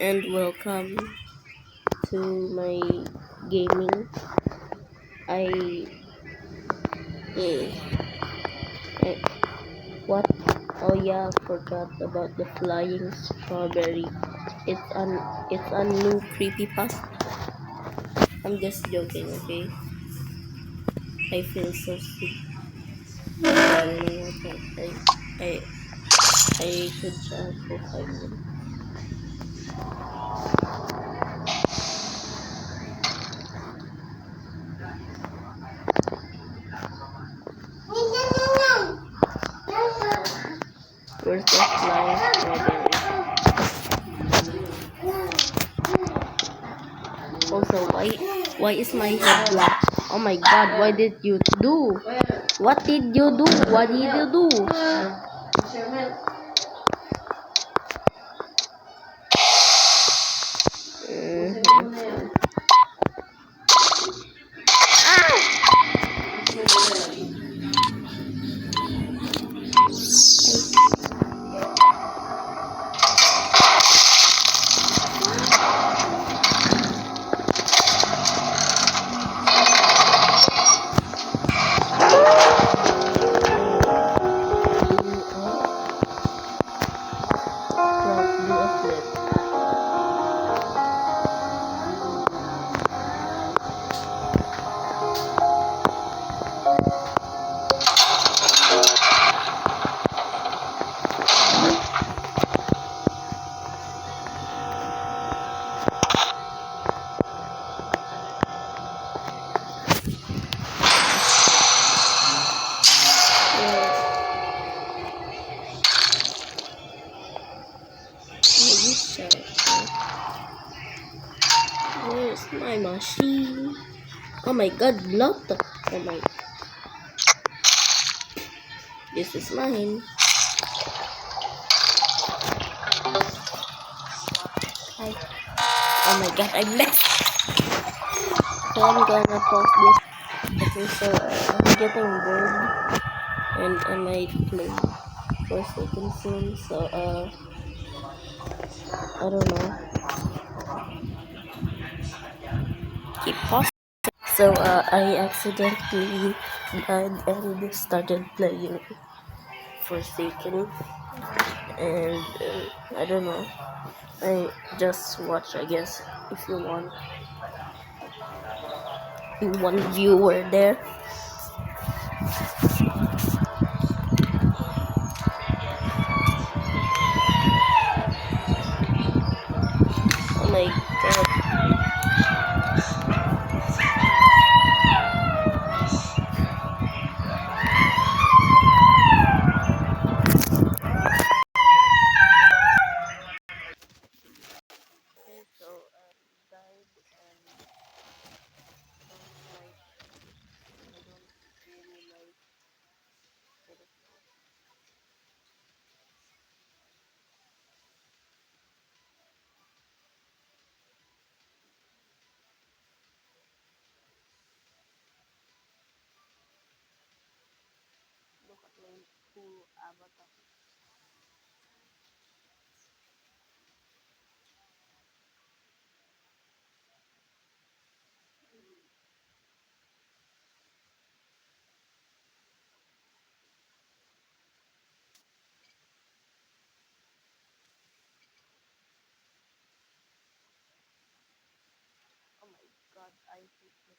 And welcome to my gaming. I, eh, eh, what? Oh yeah, forgot about the flying strawberry. It's a new creepypasta. I'm just joking, okay? I feel so sick. I don't know what I I should charge for 5 minutes. Where's the flying strawberry? Also, why is my head black? Oh my god, why did you do? What did you do? What did you do? Mhm. Rock, do a flip. Where's my machine? Oh my god, lot of, oh my, this is mine. I, oh my god, I messed. So I'm gonna pause this. Okay, so I'm getting bored and I might play for a second soon. So I don't know. Keep pause. So I accidentally died and started playing Forsaken, and I don't know. I just watch, I guess, if you want. One viewer there. Oh my god. Okay, so died and I don't really like it. Look at my cool avatar. Oh my god, I hate the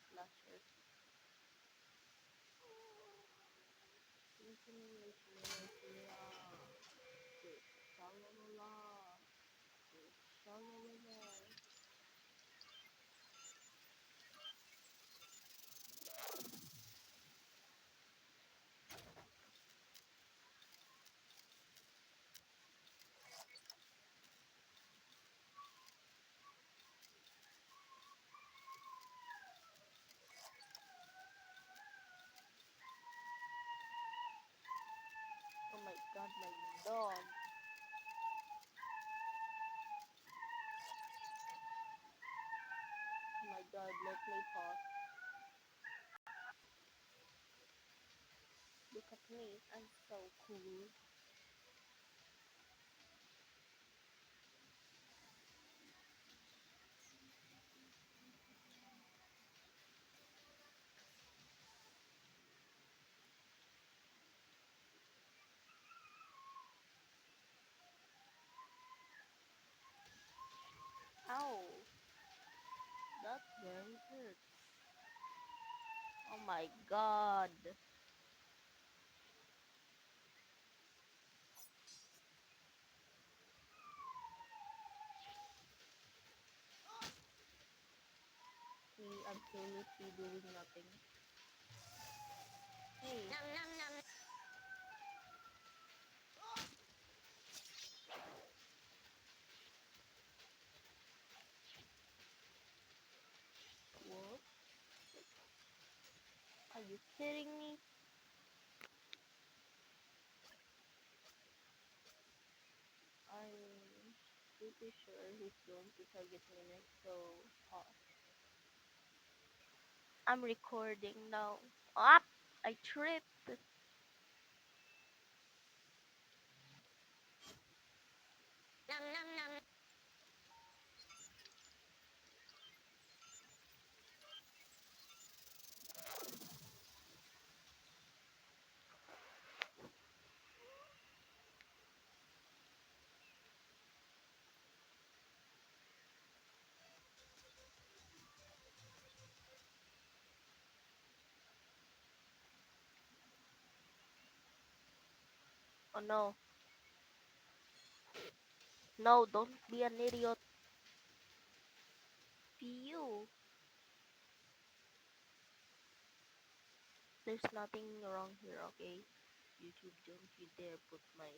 flasher. Oh my god, my dog. Oh my god, let me pause. Look at me, I'm so cool. very hurt. Oh my god. Me absolutely doing nothing. Hey. What? Are you kidding me? I'm pretty sure he's going to target me next, so pause. I'm recording now. Up! I tripped. Oh no. No, don't be an idiot. You. There's nothing wrong here, okay? YouTube, don't you dare put my...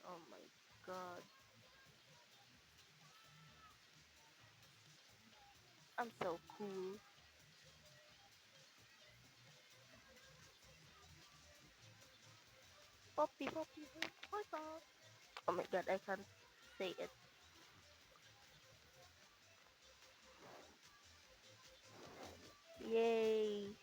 Oh my god. I'm so cool. Poppy, poppy, poppy, pop. Oh my god, I can't say it. Yay.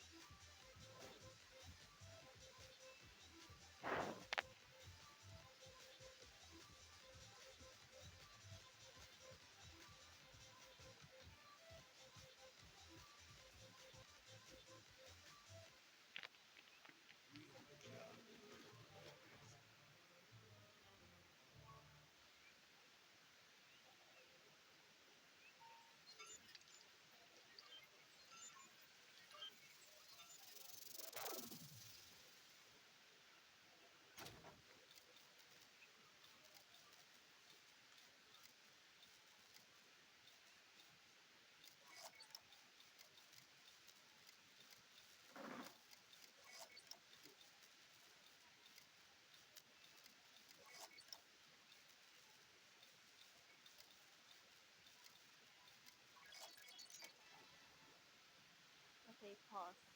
Okay, pause.